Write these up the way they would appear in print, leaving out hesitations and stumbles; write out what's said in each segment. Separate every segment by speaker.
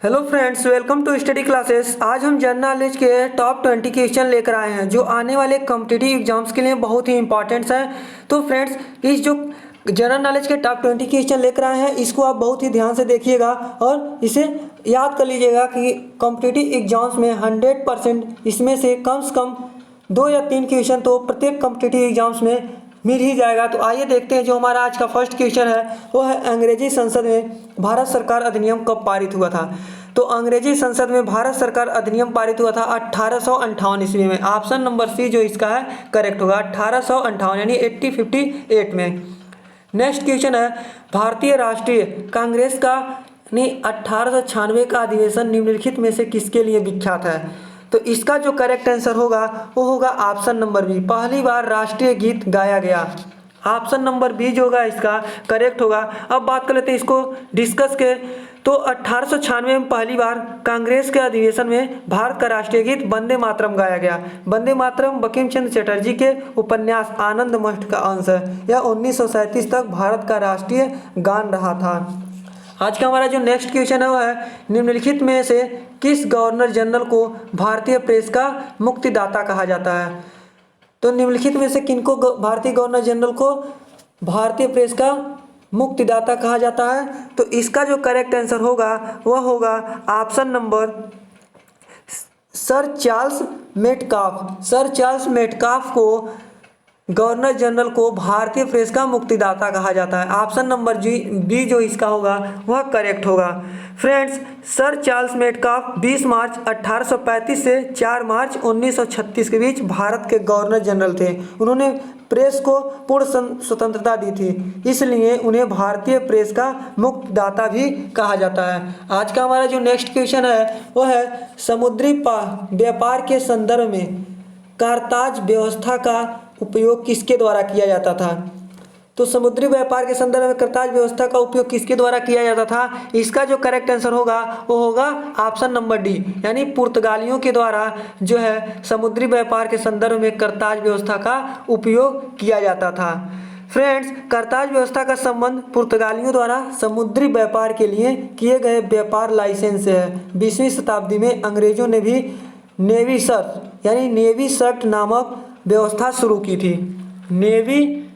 Speaker 1: Hello friends, welcome to study classes. आज हम general knowledge के टॉप 20 क्वेश्चन लेकर आए हैं जो आने वाले कॉम्पिटिटिव एग्जाम्स के लिए बहुत ही इंपॉर्टेंट्स हैं। तो फ्रेंड्स, इस जो जनरल नॉलेज के टॉप 20 क्वेश्चन लेकर आए हैं इसको आप बहुत ही ध्यान से देखिएगा और इसे याद कर लीजिएगा कि कॉम्पिटिटिव एग्जाम्स में 100% इसमें से कम 2 या 3 क्वेश्चन तो प्रत्येक कॉम्पिटिटिव एग्जाम्स में मिल ही जाएगा। तो आइए देखते हैं जो हमारा आज का फर्स्ट क्वेश्चन है वो है अंग्रेजी संसद में भारत सरकार अधिनियम कब पारित हुआ था। तो अंग्रेजी संसद में भारत सरकार अधिनियम पारित हुआ था 1858 ईस्वी में। ऑप्शन नंबर सी जो इसका है करेक्ट होगा, 1858 यानी 1858 में। नेक्स्ट क्वेश्चन है भारतीय राष्ट्रीय कांग्रेस का 1896 का अधिवेशन निम्नलिखित में से किसके लिए विख्यात है। तो इसका जो करेक्ट आंसर होगा वो होगा ऑप्शन नंबर बी, पहली बार राष्ट्रीय गीत गाया गया। ऑप्शन नंबर बी जो होगा इसका करेक्ट होगा। अब बात कर लेते हैं इसको डिस्कस के। तो 1896 में पहली बार कांग्रेस के अधिवेशन में भारत का राष्ट्रीय गीत वंदे मातरम गाया गया। वंदे मातरम बंकिम चंद्र चटर्जी के उपन्यास आनंद मठ का अंश है। यह 1937 तक भारत का राष्ट्रीय गान रहा था। आज का हमारा जो नेक्स्ट क्वेश्चन है वो है निम्नलिखित में से किस गवर्नर जनरल को भारतीय प्रेस का मुक्तिदाता कहा जाता है। तो निम्नलिखित में से किनको भारतीय गवर्नर जनरल को भारतीय प्रेस का मुक्तिदाता कहा जाता है। तो इसका जो करेक्ट आंसर होगा वह होगा option number sir Charles Metcalfe. Sir Charles Metcalfe को गवर्नर जनरल को भारतीय प्रेस का मुक्तिदाता कहा जाता है। ऑप्शन नंबर बी जो इसका होगा वह करेक्ट होगा। फ्रेंड्स, सर चार्ल्स मेटकाफ 20 मार्च 1835 से 4 मार्च 1936 के बीच भारत के गवर्नर जनरल थे। उन्होंने प्रेस को पूर्ण स्वतंत्रता दी थी, इसलिए उन्हें भारतीय प्रेस का मुक्तिदाता भी कहा जाता है। आज का हमारा जो नेक्स्ट क्वेश्चन है वह है समुद्री व्यापार के संदर्भ में कारताज व्यवस्था का उपयोग किसके द्वारा किया जाता था। तो समुद्री व्यापार के संदर्भ में करताज व्यवस्था का उपयोग किसके द्वारा किया जाता था। इसका जो करेक्ट आंसर होगा वो होगा ऑप्शन नंबर डी, यानी पुर्तगालियों के द्वारा जो है समुद्री व्यापार के संदर्भ में करताज व्यवस्था का उपयोग किया जाता था। फ्रेंड्स, करताज व्यवस्था का संबंध पुर्तगालियों द्वारा समुद्री व्यापार के लिए किए गए व्यापार लाइसेंस से है। 20वीं शताब्दी में अंग्रेजों ने भी नेवी शर्ट यानी नेवी शर्ट नामक व्यवस्था शुरू की थी। नेवी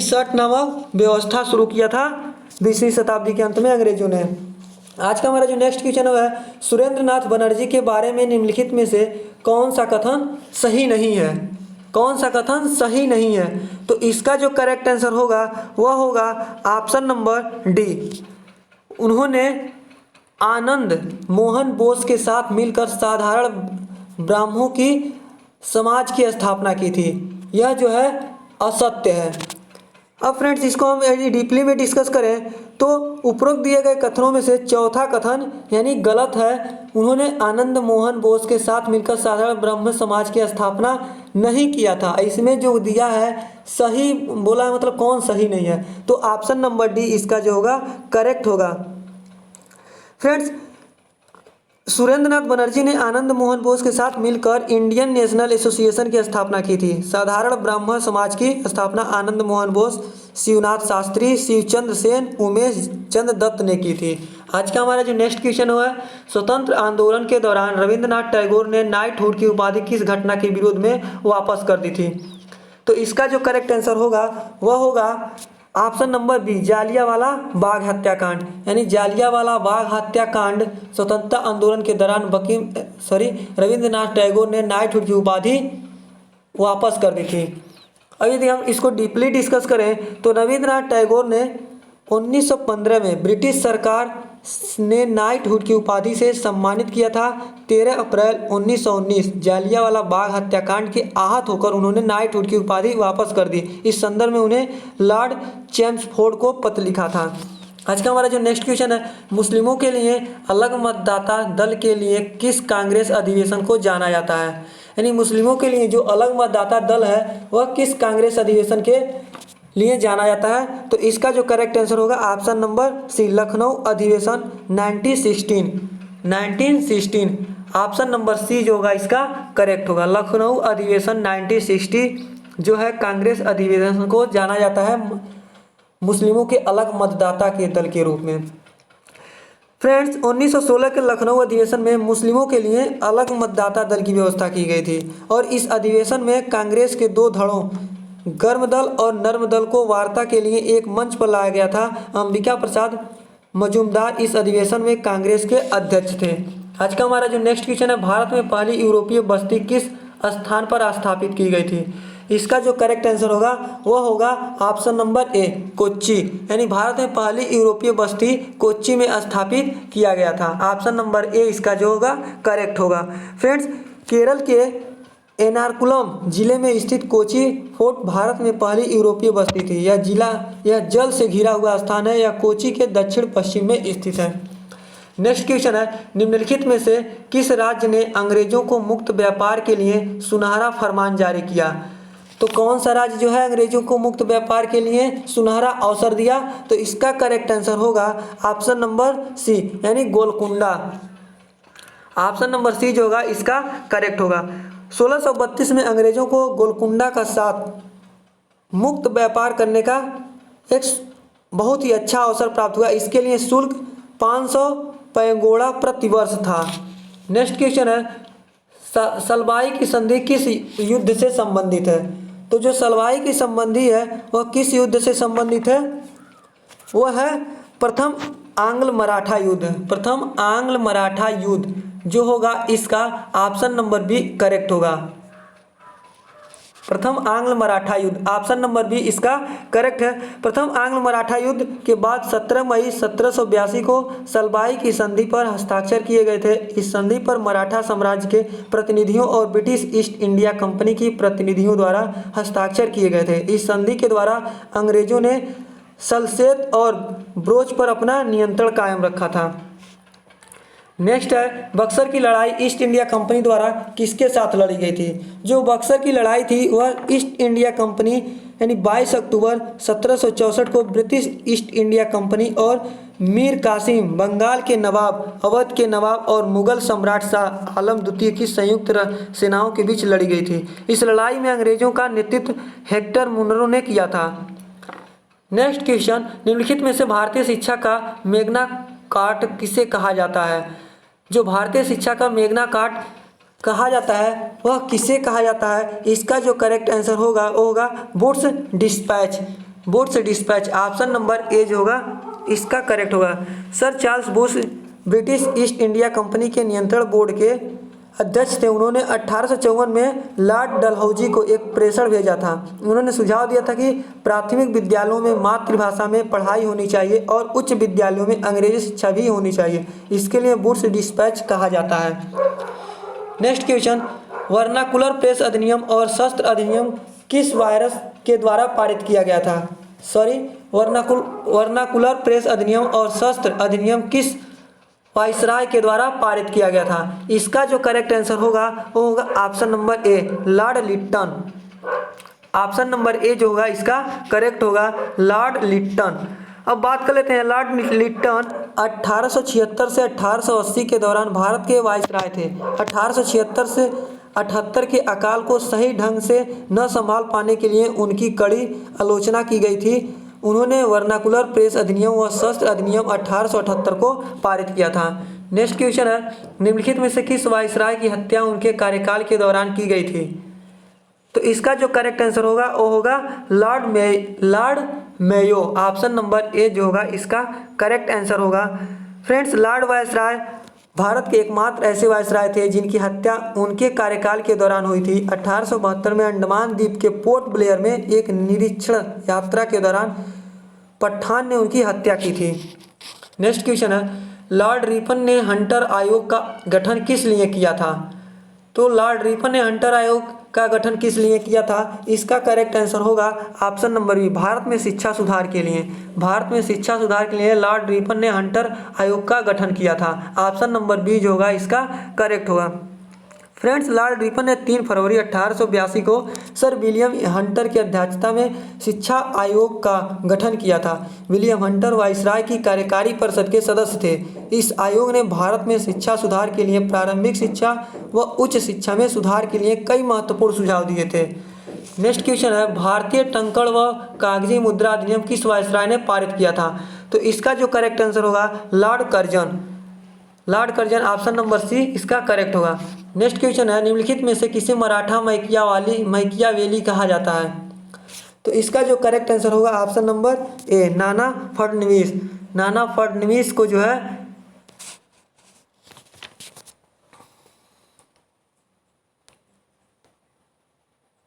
Speaker 1: शर्ट नामक व्यवस्था शुरू किया था 20वीं शताब्दी के अंत में अंग्रेजों ने। आज का हमारा जो नेक्स्ट क्वेश्चन है सुरेंद्र नाथ बनर्जी के बारे में निम्नलिखित में से कौन सा कथन सही नहीं है। कौन सा कथन सही नहीं है। तो इसका जो करेक्ट आंसर होगा वह होगा ऑप्शन नंबर डी। उन्होंने आनंद मोहन बोस के साथ मिलकर साधारण ब्राह्मणों की समाज की स्थापना की थी। यह जो है असत्य है। अब फ्रेंड्स, इसको हम यदि डीपली में डिस्कस करें तो उपरोक्त दिए गए कथनों में से चौथा कथन यानी गलत है। उन्होंने आनंद मोहन बोस के साथ मिलकर साधारण ब्राह्मण समाज की स्थापना नहीं किया था। इसमें जो दिया है सही बोला है, मतलब कौन सही नहीं है। तो ऑप्शन नंबर डी इसका जो होगा करेक्ट होगा। फ्रेंड्स, सुरेंद्र नाथ बनर्जी ने आनंद मोहन बोस के साथ मिलकर इंडियन नेशनल एसोसिएशन की स्थापना की थी। साधारण ब्राह्मण समाज की स्थापना आनंद मोहन बोस, शिवनाथ शास्त्री, शिवचंद्र सेन, उमेश चंद्र दत्त ने की थी। आज का हमारा जो नेक्स्ट क्वेश्चन हुआ है स्वतंत्र आंदोलन के दौरान रविंद्रनाथ टैगोर ने नाइटहुड की उपाधि किस घटना के विरोध में वापस कर दी थी। तो इसका जो करेक्ट आंसर होगा वह होगा option number B, Jallianwala Bagh हत्याकांड। यानी जालियांवाला बाग हत्याकांड स्वतंत्रता आंदोलन के दौरान रविंद्रनाथ टैगोर ने नाइटहुड की उपाधि वापस कर दी थी। अब यदि हम इसको डीपली डिस्कस करें तो रविंद्रनाथ टैगोर ने 1915 में ब्रिटिश सरकार ने नाइटहुड की उपाधि से सम्मानित किया था। 13 अप्रैल 1919 जालियांवाला बाग हत्याकांड के आहत होकर उन्होंने नाइटहुड की उपाधि वापस कर दी। इस संदर्भ में उन्हें लॉर्ड चेम्सफोर्ड को पत्र लिखा था। आज का हमारा जो नेक्स्ट क्वेश्चन है मुस्लिमों के लिए अलग मतदाता दल के लिए किस कांग्रेस अधिवेशन को जाना जाता है। यानी मुस्लिमों के लिए जो अलग मतदाता दल है वह किस कांग्रेस अधिवेशन के लिए जाना जाता है। तो इसका जो करेक्ट आंसर होगा ऑप्शन नंबर सी, लखनऊ अधिवेशन 1916। ऑप्शन नंबर सी जो होगा इसका करेक्ट होगा। लखनऊ अधिवेशन 1960 जो है कांग्रेस अधिवेशन को जाना जाता है मुस्लिमों के अलग मतदाता के दल के रूप में। फ्रेंड्स 1916 के लखनऊ अधिवेशन में मुस्लिमों के लिए अलग मतदाता दल की व्यवस्था की गई थी और इस अधिवेशन में कांग्रेस के दो धड़ों गर्म दल और नर्म दल को वार्ता के लिए एक मंच पर लाया गया था। अंबिका प्रसाद मजूमदार इस अधिवेशन में कांग्रेस के अध्यक्ष थे। आज का हमारा जो नेक्स्ट क्वेश्चन है, भारत में पहली यूरोपीय बस्ती किस स्थान पर स्थापित की गई थी? इसका जो करेक्ट आंसर होगा वह होगा ऑप्शन नंबर ए, कोच्चि। यानी भारत में पहली यूरोपीय बस्ती कोच्चि में स्थापित किया गया था। ऑप्शन नंबर ए इसका जो होगा करेक्ट होगा। फ्रेंड्स, केरल के एर्नाकुलम जिले में स्थित कोच्चि फोर्ट भारत में पहली यूरोपीय बस्ती थी। यह जल से घिरा हुआ स्थान है। यह कोच्चि के दक्षिण पश्चिम में स्थित है। नेक्स्ट क्वेश्चन है, निम्नलिखित में से किस राज्य ने अंग्रेजों को मुक्त व्यापार के लिए सुनहरा फरमान जारी किया? तो कौन सा राज्य जो है अंग्रेजों को मुक्त व्यापार के लिए सुनहरा अवसर दिया? तो इसका करेक्ट आंसर होगा ऑप्शन नंबर सी, यानी गोलकुंडा। ऑप्शन नंबर सी जो होगा इसका करेक्ट होगा। 1632 में अंग्रेजों को गोलकुंडा का साथ मुक्त व्यापार करने का एक बहुत ही अच्छा अवसर प्राप्त हुआ। इसके लिए शुल्क 500 पैगोड़ा प्रति वर्ष था। नेक्स्ट क्वेश्चन है, सलबाई की संधि किस युद्ध से संबंधित है? तो जो सलबाई की संबंधी है वह किस युद्ध से संबंधित है? वह है प्रथम आंग्ल मराठा युद्ध। प्रथम आंग्ल मराठा युद्ध जो होगा इसका ऑप्शन नंबर बी करेक्ट होगा। प्रथम आंग्ल मराठा युद्ध, ऑप्शन नंबर बी इसका करेक्ट है। प्रथम आंग्ल मराठा युद्ध के बाद 17 मई 1782 को सलबाई की संधि पर हस्ताक्षर किए गए थे। इस संधि पर मराठा साम्राज्य के प्रतिनिधियों और ब्रिटिश ईस्ट इंडिया कंपनी की प्रतिनिधियों द्वारा हस्ताक्षर किए गए थे। इस संधि के द्वारा अंग्रेजों ने सल्सेत और ब्रोच पर अपना नियंत्रण कायम रखा था। नेक्स्ट है, बक्सर की लड़ाई ईस्ट इंडिया कंपनी द्वारा किसके साथ लड़ी गई थी? जो बक्सर की लड़ाई थी वह ईस्ट इंडिया कंपनी यानी 22 अक्टूबर 1764 को ब्रिटिश ईस्ट इंडिया कंपनी और मीर कासिम बंगाल के नवाब, अवध के नवाब और मुगल सम्राट शाह आलम द्वितीय की संयुक्त सेनाओं के बीच लड़ी गई थी। इस लड़ाई में अंग्रेजों का नेतृत्व हेक्टर मुनरो ने किया था। नेक्स्ट क्वेश्चन, निम्नलिखित में से भारतीय शिक्षा का मैग्ना कार्टा किसे कहा जाता है? जो भारतीय शिक्षा का मैग्ना कार्टा कहा जाता है वह किसे कहा जाता है? इसका जो करेक्ट आंसर होगा वो होगा Wood's despatch. Wood's despatch, option number A जो होगा इसका करेक्ट होगा। Sir Charles Bush British East India Company के नियंत्रण बोर्ड के अध्यक्ष थे। उन्होंने 1854 में लॉर्ड डलहौजी को एक प्रेषण भेजा था। उन्होंने सुझाव दिया था कि प्राथमिक विद्यालयों में मातृभाषा में पढ़ाई होनी चाहिए और उच्च विद्यालयों में अंग्रेजी शिक्षा भी होनी चाहिए। इसके लिए वुड्स डिस्पैच कहा जाता है। नेक्स्ट क्वेश्चन, वर्नाकुलर प्रेस अधिनियम और शस्त्र अधिनियम किस वायरस के द्वारा पारित किया गया था? वर्नाकुलर प्रेस अधिनियम और शस्त्र अधिनियम किस वाइसराय के द्वारा पारित किया गया था? इसका जो करेक्ट आंसर होगा वो होगा option number A, Lord Lytton. Option number A जो होगा इसका करेक्ट होगा, लॉर्ड लिट्टन। अब बात कर लेते हैं, लॉर्ड लिट्टन 1876 से 1880 के दौरान भारत के वाइसराय थे। 1876 से 78 के अकाल को सही ढंग से न संभाल पाने के लिए उनकी कड़ी आलोचना की गई थी। उन्होंने वर्नाकुलर प्रेस अधिनियम व शस्त्र अधिनियम 1878 को पारित किया था। नेक्स्ट क्वेश्चन है, निम्नलिखित में से किस वाइसराय की हत्या उनके कार्यकाल के दौरान की गई थी? तो इसका जो करेक्ट आंसर होगा वो होगा Lord Mayo. Option number A जो होगा इसका करेक्ट आंसर होगा। फ्रेंड्स, लॉर्ड वाइसराय भारत के एकमात्र ऐसे वाइसराय थे जिनकी हत्या उनके कार्यकाल के दौरान हुई थी। 1872 में अंडमान द्वीप के पोर्ट ब्लेयर में एक निरीक्षण यात्रा के दौरान पठान ने उनकी हत्या की थी। नेक्स्ट क्वेश्चन है, लॉर्ड रिपन ने हंटर आयोग का गठन किस लिए किया था? तो लॉर्ड रिपन ने हंटर आयोग का गठन किस लिए किया था? इसका करेक्ट आंसर होगा ऑप्शन नंबर बी, भारत में शिक्षा सुधार के लिए। भारत में शिक्षा सुधार के लिए लॉर्ड रिपन ने हंटर आयोग का गठन किया था। ऑप्शन नंबर बी जो होगा इसका करेक्ट होगा। फ्रेंड्स, लॉर्ड रिपन ने 3 फरवरी 1882 को सर विलियम हंटर की अध्यक्षता में शिक्षा आयोग का गठन किया था। विलियम हंटर वाइसराय की कार्यकारी परिषद के सदस्य थे। इस आयोग ने भारत में शिक्षा सुधार के लिए, प्रारंभिक शिक्षा व उच्च शिक्षा में सुधार के लिए कई महत्वपूर्ण सुझाव दिए थे। नेक्स्ट क्वेश्चन है, भारतीय टंकण व कागजी मुद्रा अधिनियम किस वाइसराय ने पारित किया था? तो इसका जो करेक्ट आंसर होगा lord Curzon. Lord Curzon option number C इसका करेक्ट होगा। नेक्स्ट क्वेश्चन है, निम्नलिखित में से किसे मराठा मैकियावेली कहा जाता है? तो इसका जो करेक्ट आंसर होगा ऑप्शन नंबर ए, नाना फडणवीस। नाना फडणवीस को जो है